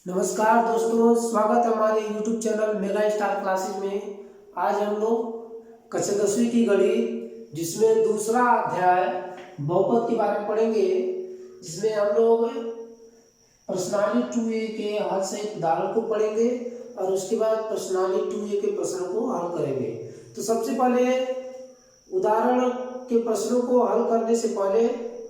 नमस्कार दोस्तों, स्वागत है हमारे YouTube channel mega star classes में। आज हम लोग कक्षा 10वीं की गणित जिसमें दूसरा अध्याय बहुपद के बारे में पढ़ेंगे, जिसमें हम लोग प्रश्नावली 2A के हल सहित उदाहरण को पढ़ेंगे और उसके बाद प्रश्नावली 2A के प्रश्नों को हल करेंगे। तो सबसे पहले उदाहरण के प्रश्नों को हल करने से पहले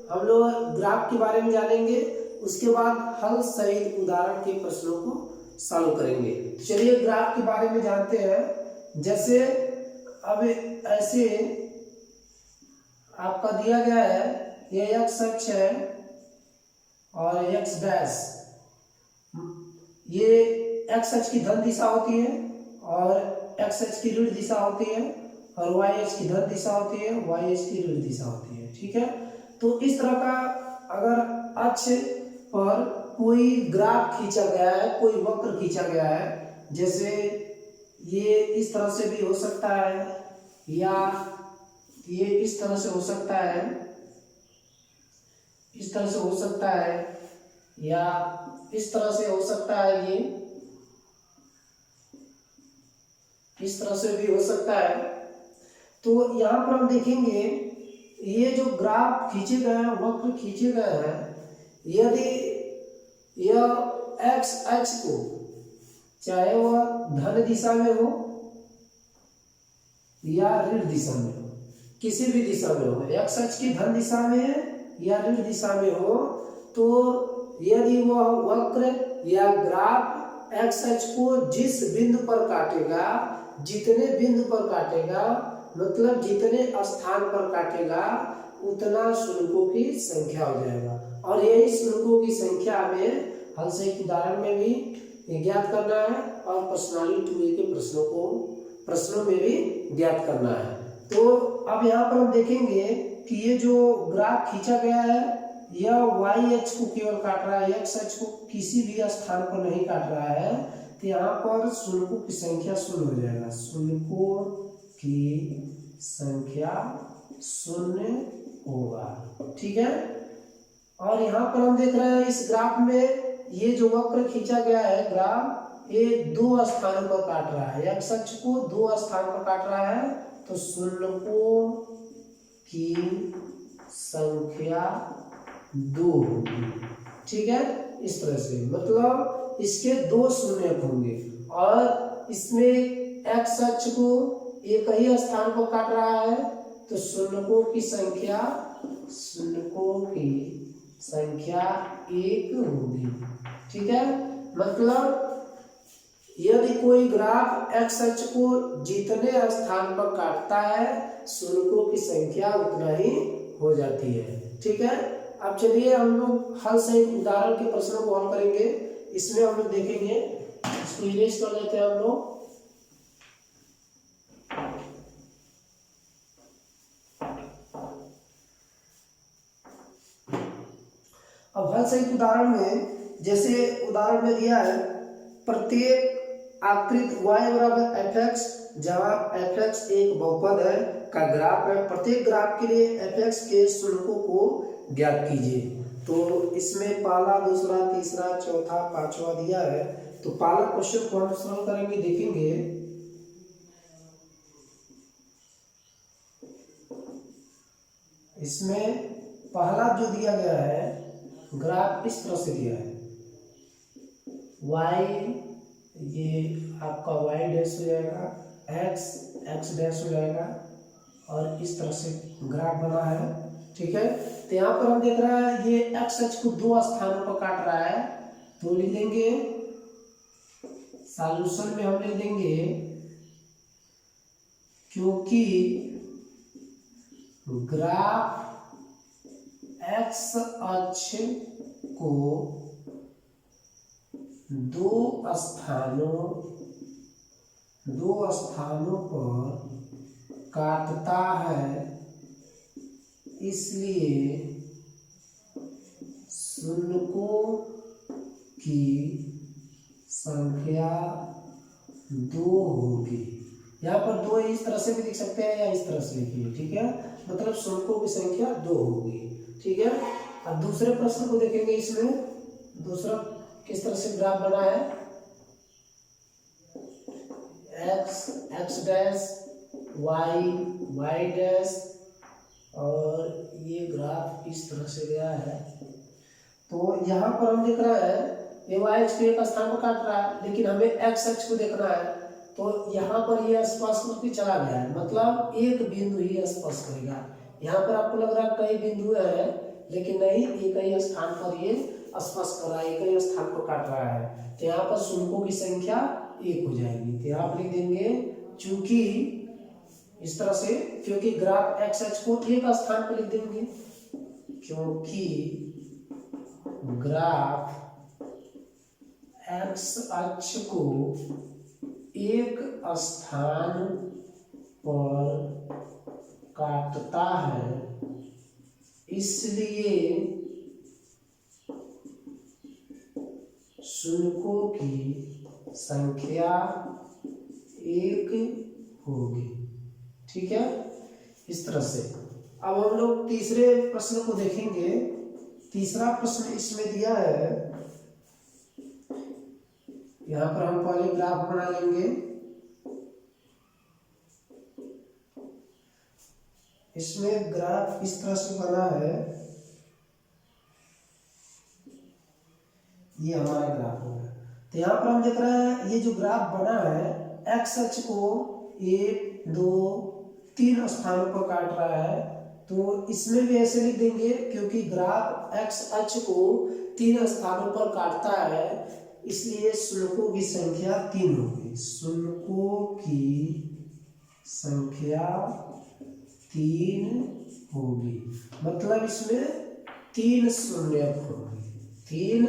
हम लोग ग्राफ के बारे में जानेंगे, उसके बाद हल सहित उदाहरण के प्रश्नों को सॉल्व करेंगे। तो चलिए ग्राफ के बारे में जानते हैं। जैसे अब ऐसे आपका दिया गया है, ये एक्स अक्ष है और एक्स डैश, ये एक्स अक्ष की धन दिशा होती है और एक्स अक्ष की ऋण दिशा होती है, और वाई अक्ष की धन दिशा होती है, वाई अक्ष की ऋण दिशा होती है। ठीक है, तो इस तरह का अगर अक्ष पर कोई ग्राफ खींचा गया है, कोई वक्र खींचा गया है, जैसे ये इस तरह से भी हो सकता है या ये इस तरह से हो सकता है, इस तरह से हो सकता है या इस तरह से हो सकता है, ये इस तरह से भी हो सकता है। तो यहाँ पर हम देखेंगे ये जो ग्राफ खींचे गए हैं, वक्र खींचे गए हैं, यदि यह एक्स अक्ष को चाहे वह धन दिशा में हो या ऋण दिशा में हो, किसी भी दिशा में हो, एक्स अक्ष की धन दिशा में है या ऋण दिशा में हो, तो यदि वह वक्र या ग्राफ एक्स अक्ष को जिस बिंदु पर काटेगा, जितने बिंदु पर काटेगा, मतलब जितने स्थान पर काटेगा, उतना शुल्कों की संख्या हो जाएगा। और यही शुल्कों की संख्या में हल सहित उदाहरण में भी ज्ञात करना है और प्रश्नावली 2A के प्रश्नों में भी ज्ञात करना है। तो अब यहाँ पर हम देखेंगे कि ये जो ग्राफ खींचा गया है, यह वाई अक्ष को केवल काट रहा है, एक्स अक्ष को किसी भी स्थान पर नहीं काट रहा है। तो यहाँ पर शुल्कों की संख्या 0 हो जाएगा, शुल्कों की संख्या 0 होगा। ठीक है, और यहाँ पर हम देख रहे हैं इस ग्राफ में ये जो वक्र खींचा गया है ग्राफ, ये 2 स्थानों पर काट रहा है, एक्स अक्ष को 2 स्थान पर काट रहा है, तो शुल्कों की संख्या 2 होगी। ठीक है, इस तरह से मतलब इसके 2 शून्य होंगे, और इसमें एक्स अक्ष को एक ही स्थान पर काट रहा है, तो शुल्कों की संख्या 1 होगी। ठीक है, मतलब यदि कोई ग्राफ एक्स अक्ष को जितने स्थान पर काटता है, शुल्कों की संख्या उतना ही हो जाती है। ठीक है, अब चलिए हम लोग हल सहित उदाहरण के प्रश्नों को हल करेंगे। इसमें हम लोग देखेंगे, इसको इरेज कर लेते हैं हम लोग। अब हल सहित उदाहरण में, जैसे उदाहरण में दिया है, प्रत्येक आकृत y बराबर fx, जहाँ fx एक बहुपद है का ग्राफ है, प्रत्येक ग्राफ के लिए fx के शुल्कों को ज्ञात कीजिए। तो इसमें पहला, दूसरा, तीसरा, चौथा, पांचवा दिया है। तो पहला क्वेश्चन को हम सॉल्व करेंगे, देखेंगे। इसमें पहला जो दिया गया है ग्राफ इस तरह से दिया है, y, ये आपका y डैश हो जाएगा, x डैश हो जाएगा, और इस तरह से ग्राफ बना है। ठीक है, तो यहाँ पर हम देख रहे हैं ये x अक्ष को 2 स्थानों पर काट रहा है, तो लिख देंगे सॉल्यूशन में, हम लिख देंगे क्योंकि ग्राफ एक्स अक्ष को 2 स्थानों पर काटता है, इसलिए शुल्कों की संख्या 2 होगी। यहाँ पर 2 इस तरह से भी लिख सकते हैं या इस तरह से लिखिए। ठीक है, मतलब शुल्कों की संख्या 2 होगी। ठीक है, अब दूसरे प्रश्न को देखेंगे। इसमें दूसरा किस तरह से ग्राफ बना है, X X dash Y Y dash, और ये ग्राफ इस तरह से गया है। तो यहाँ पर हम देख रहे हैं ये वाई एक्स को एक स्थान पर काट रहा है, लेकिन हमें एक्स एक्स को देखना है। तो यहाँ पर ये स्पर्श करके चला गया है, मतलब एक बिंदु ही स्पर्श करेगा। यहाँ पर आपको लग रहा है कई बिंदु है, लेकिन नहीं, एक ही स्थान पर ये स्पर्श कर रहा है, एक ही स्थान पर काट रहा है। तो यहाँ पर शुल्कों की संख्या 1 हो जाएगी। तो यहाँ पर लिख देंगे चूंकि इस तरह से, क्योंकि ग्राफ एक्स एक्स को एक स्थान पर लिख देंगे, क्योंकि ग्राफ एक्स अक्ष को एक स्थान पर काटता है, इसलिए शुल्कों की संख्या 1 होगी। ठीक है, इस तरह से। अब हम लोग तीसरे प्रश्न को देखेंगे। तीसरा प्रश्न इसमें दिया है, यहाँ पर हम पहले ग्राफ बना लेंगे। इसमें ग्राफ इस तरह से बना है, ये हमारा ग्राफ होगा। तो यहाँ पर हम देख रहे हैं ये जो ग्राफ बना है, एक्स अक्ष को 1 2 3 स्थानों पर काट रहा है। तो इसमें भी ऐसे लिख देंगे, क्योंकि ग्राफ एक्स अक्ष को 3 स्थानों पर काटता है, इसलिए शुल्कों की संख्या 3 होगी। शुल्कों की संख्या 3 होगी, मतलब इसमें 3 शून्य होंगे, 3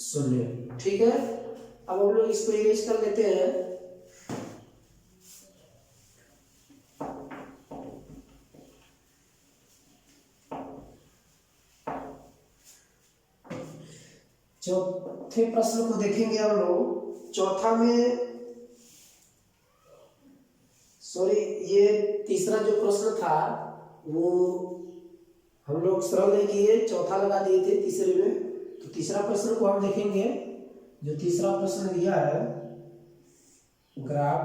शून्य। ठीक है, अब हम लोग इसको इरेज कर लेते हैं। चौथे प्रश्न को देखेंगे हम लोग। चौथा में, सॉरी, ये तीसरा जो प्रश्न था वो हम लोग सरल नहीं किए, चौथा लगा दिए थे तीसरे में। तो तीसरा प्रश्न को हम देखेंगे। जो तीसरा प्रश्न दिया है ग्राफ,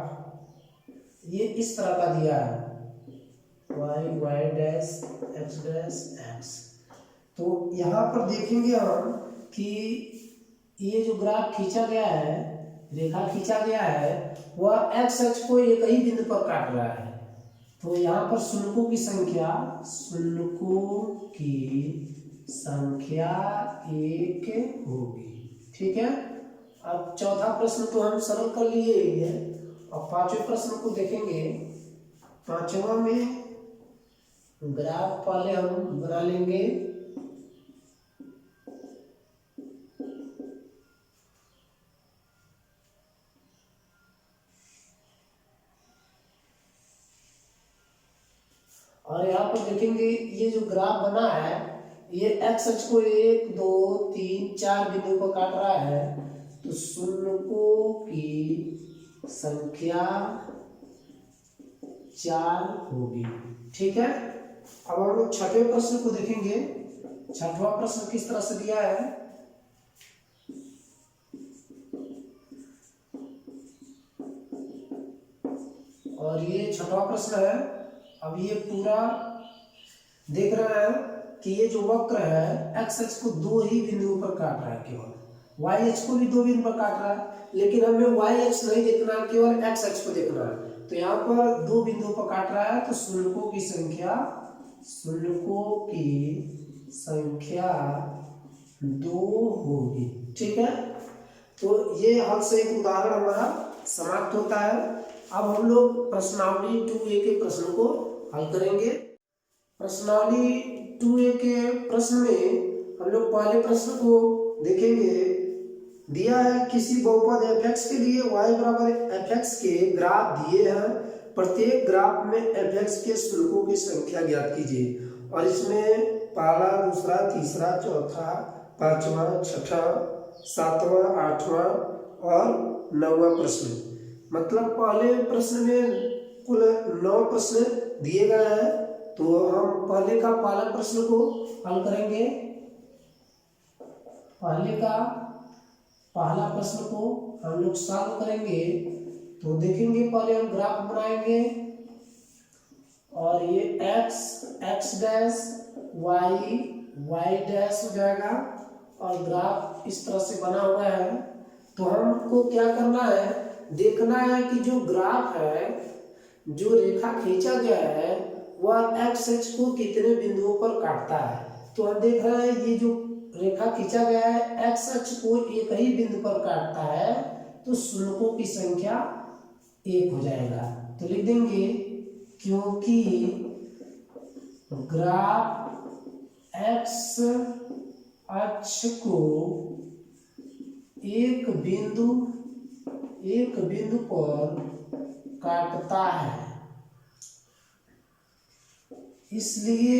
ये इस तरह का दिया है, Y Y dash X dash X. तो यहाँ पर देखेंगे हम कि ये जो ग्राफ खींचा गया है, रेखा खींचा गया है, वह एक्स अक्ष को एक ही बिंदु पर काट रहा है। तो यहाँ पर शुल्कों की संख्या 1 होगी। ठीक है, अब चौथा प्रश्न तो हम सरल कर लिए ही है। अब पांचवें प्रश्न को देखेंगे। पांचवा में ग्राफ पहले हम बना लेंगे। और यहाँ पर देखेंगे ये जो ग्राफ बना है, ये एक्स अक्ष को 1 2 3 4 बिंदु पर काट रहा है। तो शुल्कों की संख्या 4 होगी। ठीक है, अब हम लोग छठवें प्रश्न को देखेंगे। छठवां प्रश्न किस तरह से दिया है, और ये छठवां प्रश्न है। अब ये पूरा देख रहे हैं कि ये जो वक्र है एक्स अक्ष को 2 ही बिंदुओं पर काट रहा है, केवल वाई अक्ष को भी 2 बिंदु पर काट रहा है, लेकिन हमें वाई अक्ष नहीं देखना है, केवल एक्स अक्ष को देखना है। तो यहाँ पर 2 बिंदुओं पर काट रहा है, तो शुल्कों की संख्या 2 होगी। ठीक है, तो ये हल से एक उदाहरण हमारा समाप्त होता है। अब हम लोग प्रश्नावली 2A के प्रश्न को हल करेंगे। प्रश्नावली 2A के प्रश्न में हम लोग पहले प्रश्न को देखेंगे। दिया है किसी बहुपद fx के लिए y बराबर fx के ग्राफ दिए हैं, प्रत्येक ग्राफ में fx के शुल्कों की संख्या ज्ञात कीजिए। और इसमें पहला, दूसरा, तीसरा, चौथा, पांचवा, छठा, सातवां, आठवां और 9वां प्रश्न, मतलब पहले प्रश्न में कुल 9 प्रश्न दिए गए हैं। तो हम पहले का पहला प्रश्न को हल करेंगे। पहले का पहला प्रश्न को हम लोग सॉल्व करेंगे। तो देखेंगे, पहले हम ग्राफ बनाएंगे और ये x x dash y y dash हो जाएगा और ग्राफ इस तरह से बना हुआ है। तो हमको क्या करना है, देखना है कि जो ग्राफ है, जो रेखा खींचा गया है वह एक्स एक्स को कितने बिंदुओं पर काटता है। तो हम देख रहे हैं ये जो रेखा खींचा गया है एक्स अक्ष को एक ही बिंदु पर काटता है, तो शुल्कों की संख्या 1 हो जाएगा। तो लिख देंगे क्योंकि ग्राफ एक्स अक्ष को एक बिंदु पर काटता है, इसलिए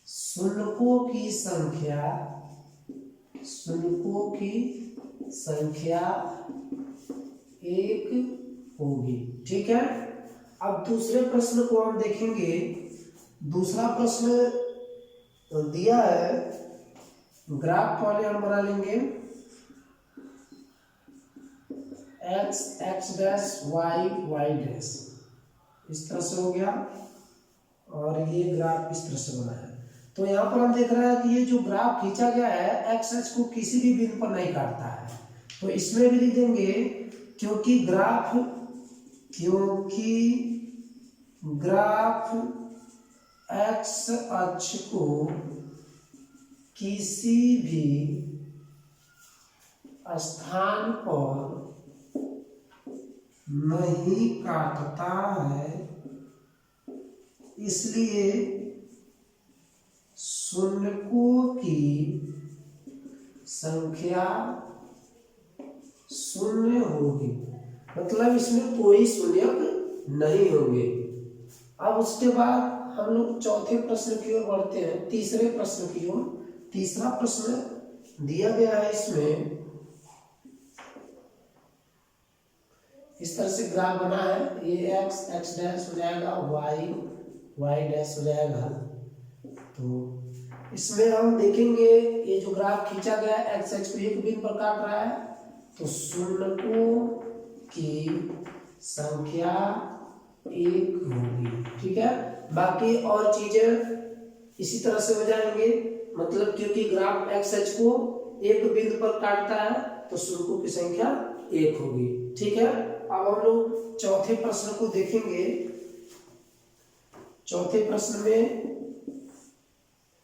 शुल्कों की संख्या 1 होगी। ठीक है। अब दूसरे प्रश्न को हम देखेंगे। दूसरा प्रश्न दिया है, ग्राफ पहले हम बना लेंगे x x dash y y dash, इस तरह से हो गया और ये ग्राफ इस तरह से बना है। तो यहाँ पर हम देख रहे हैं कि ये जो ग्राफ खींचा गया है एक्स एक्स को किसी भी बिंदु पर नहीं काटता है। तो इसमें भी लिख देंगे क्योंकि ग्राफ एक्स अक्ष को किसी भी स्थान पर नहीं काटता है, इसलिए शुल्कों की संख्या 0 होगी, मतलब इसमें कोई शुल्क नहीं होंगे। अब उसके बाद हम लोग चौथे प्रश्न की ओर बढ़ते हैं, तीसरे प्रश्न की ओर। तीसरा प्रश्न दिया गया है, इसमें इस तरह से ग्राफ बना है, ये एक्स एक्स डैश हो जाएगा, वाई वाई डैश हो जाएगा। तो इसमें हम देखेंगे ये जो ग्राफ खींचा गया है एक्स एक्स को एक बिंदु पर काट रहा है, तो शुल्कों की संख्या 1 होगी। ठीक है। बाकी और चीजें इसी तरह से हो जाएंगे, मतलब क्योंकि ग्राफ एक्स एक्स को एक बिंदु पर काटता है तो शुल्कों की संख्या 1 होगी। ठीक है। अब हम लोग चौथे प्रश्न को देखेंगे। चौथे प्रश्न में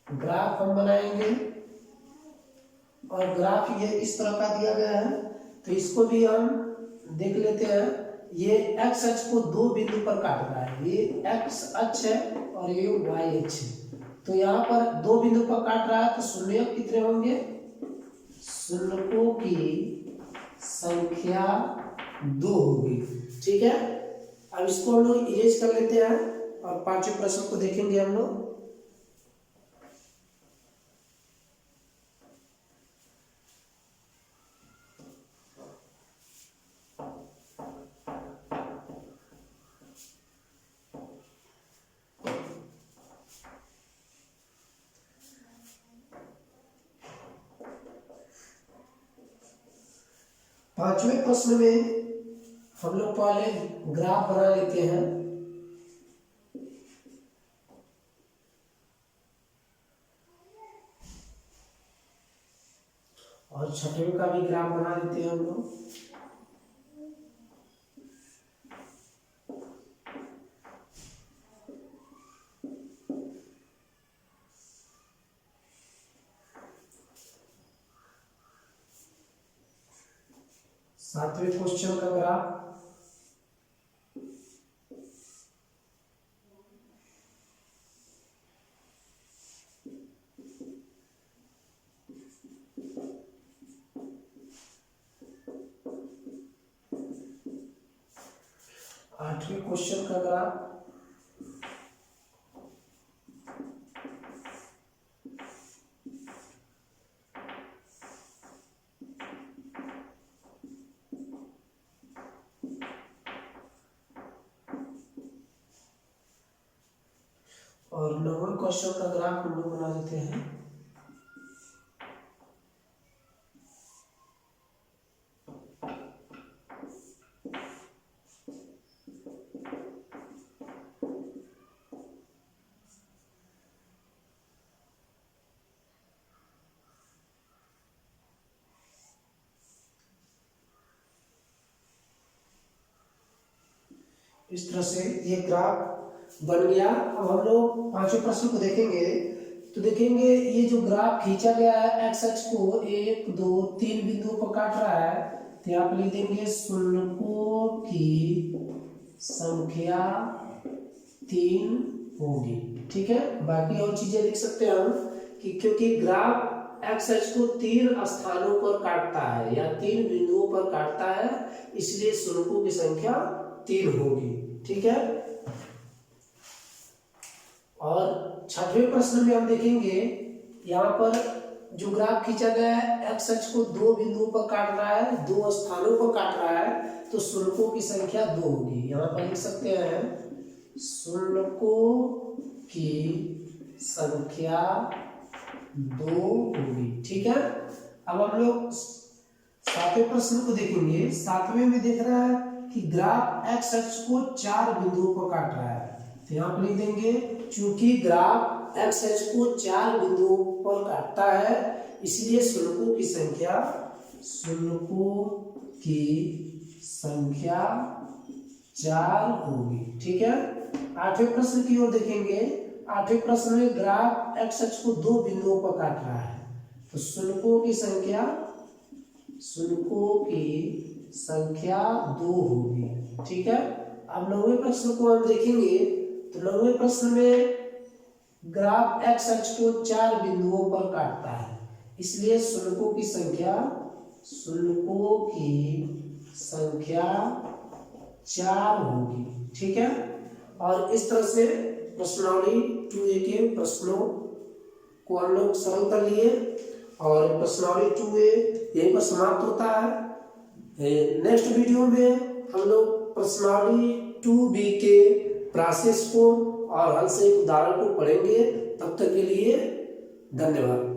ग्राफ हम बनाएंगे और ग्राफ ये इस तरह का दिया गया है, तो इसको भी हम देख लेते हैं। ये एक्स अक्ष को 2 बिंदु पर काट रहा है, ये एक्स अक्ष है और ये वाई अक्ष है। तो यहाँ पर 2 बिंदु पर काट रहा है, तो शुल्क कितने होंगे, शुल्कों की संख्या 2 होगी। ठीक है। अब इसको हम लोग इरेज कर लेते हैं और पांचवें प्रश्न को देखेंगे हम लोग। पांचवें प्रश्न में हम लोग पहले ग्राफ बना लेते हैं। और छठवें का भी ग्राफ बना लेते हैं हम लोग। सातवें क्वेश्चन का ग्राफ। आठवें क्वेश्चन का ग्राफ। और 9वें क्वेश्चन का ग्राफ हम लोग बना देते हैं। इस तरह से ये ग्राफ बन गया। अब हम लोग पांचवें प्रश्न को देखेंगे। तो देखेंगे ये जो ग्राफ खींचा गया है एक्स अक्ष को 1 2 3 बिंदुओं पर काट रहा है, तो यहाँ पर लिख देंगे शुल्कों की संख्या 3 होगी। ठीक है, बाकी और चीजें लिख सकते हैं हम कि क्योंकि ग्राफ एक्स अक्ष को 3 स्थानों पर काटता है या 3 बिंदुओं पर काटता है, इसलिए शुल्कों की संख्या 3 होगी। ठीक है, और छठवें प्रश्न में हम देखेंगे यहाँ पर जो ग्राफ खींचा गया है एक्स अक्ष को 2 बिंदुओं पर काट रहा है, 2 स्थानों पर काट रहा है, तो शुल्कों की संख्या 2 होगी। यहाँ पर लिख सकते हैं शुल्कों की संख्या 2 होगी। ठीक है, अब हम लोग सातवें प्रश्न को देखेंगे। सातवें में देख रहा है कि ग्राफ एक्स अक्ष को 4 बिंदुओं पर काट रहा है, तो यहाँ पर लिख देंगे चूंकि ग्राफ एक्स अक्ष को 4 बिंदुओं पर काटता है, इसलिए शुल्कों की संख्या 4 होगी। ठीक है, आठवें प्रश्न की ओर देखेंगे। आठवें प्रश्न में ग्राफ एक्स अक्ष को 2 बिंदुओं पर काट रहा है, तो शुल्कों की संख्या 2 होगी। ठीक है, अब 9वें प्रश्न को हम देखेंगे। तो 9वें प्रश्न में ग्राफ एक्स अक्ष को 4 बिंदुओं पर काटता है, इसलिए शुल्कों की संख्या 4 होगी। ठीक है, और इस तरह से प्रश्नावली 2A के प्रश्नों को हम लोग सरल कर लिए और प्रश्नावली 2A यहीं पर समाप्त होता है। नेक्स्ट वीडियो में हम लोग प्रश्नावली 2B के प्रोसेस को और हल से उदाहरण को पढ़ेंगे। तब तक के लिए धन्यवाद।